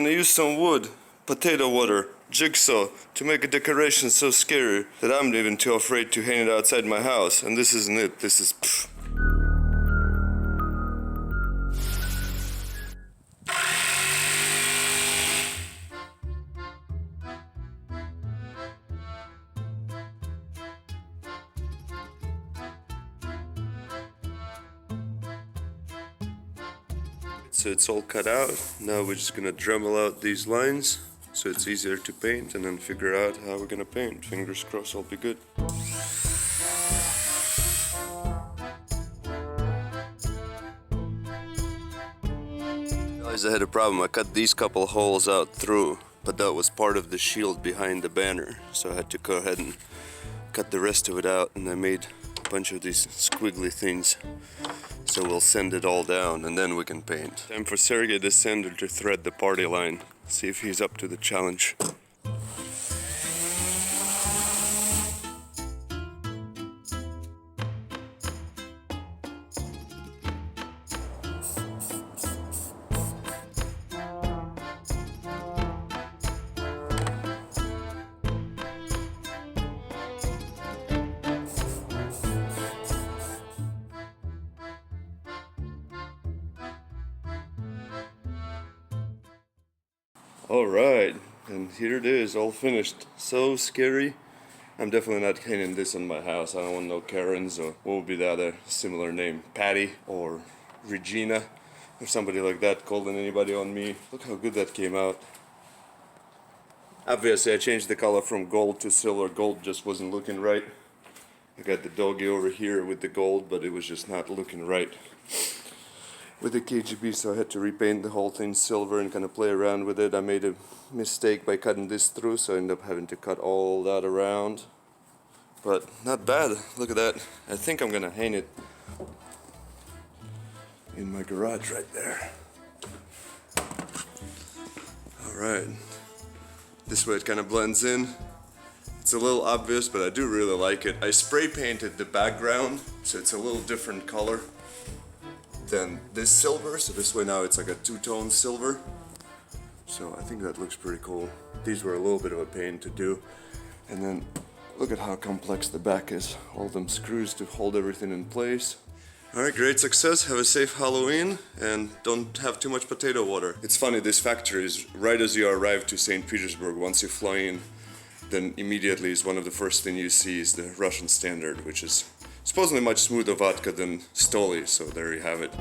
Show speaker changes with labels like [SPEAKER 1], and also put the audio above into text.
[SPEAKER 1] And I used some wood, potato water, jigsaw to make a decoration so scary that I'm even too afraid to hang it outside my house. And this isn't it. This is pfft. So it's all cut out. Now we're just gonna Dremel out these lines so it's easier to paint and then figure out how we're gonna paint. Fingers crossed all be good. Guys, I had a problem. I cut these couple holes out through, but that was part of the shield behind the banner. So I had to go ahead and cut the rest of it out, and I made a bunch of these squiggly things. So we'll sand it all down and then we can paint. Time for Sergey the sander to thread the party line. See if he's up to the challenge. Alright, and here it is, all finished. So scary. I'm definitely not hanging this on my house. I don't want no Karens, or what would be the other similar name? Patty or Regina or somebody like that calling anybody on me. Look how good that came out. Obviously I changed the color from gold to silver. Gold just wasn't looking right. I got the doggy over here with the gold, but it was just not looking right with the KGB, so I had to repaint the whole thing silver and kind of play around with it. I made a mistake by cutting this through, so I ended up having to cut all that around. But not bad, look at that. I think I'm gonna hang it in my garage right there. Alright, this way it kind of blends in. It's a little obvious, but I do really like it. I spray painted the background, so it's a little different color than this silver, so this way now it's like a two-tone silver. So I think that looks pretty cool. These were a little bit of a pain to do. And then look at how complex the back is. All them screws to hold everything in place. Alright, great success. Have a safe Halloween and don't have too much potato water. It's funny, this factory is right as you arrive to St. Petersburg. Once you fly in, then immediately is one of the first things you see is the Russian standard, which is supposedly much smoother vodka than Stoli, so there you have it.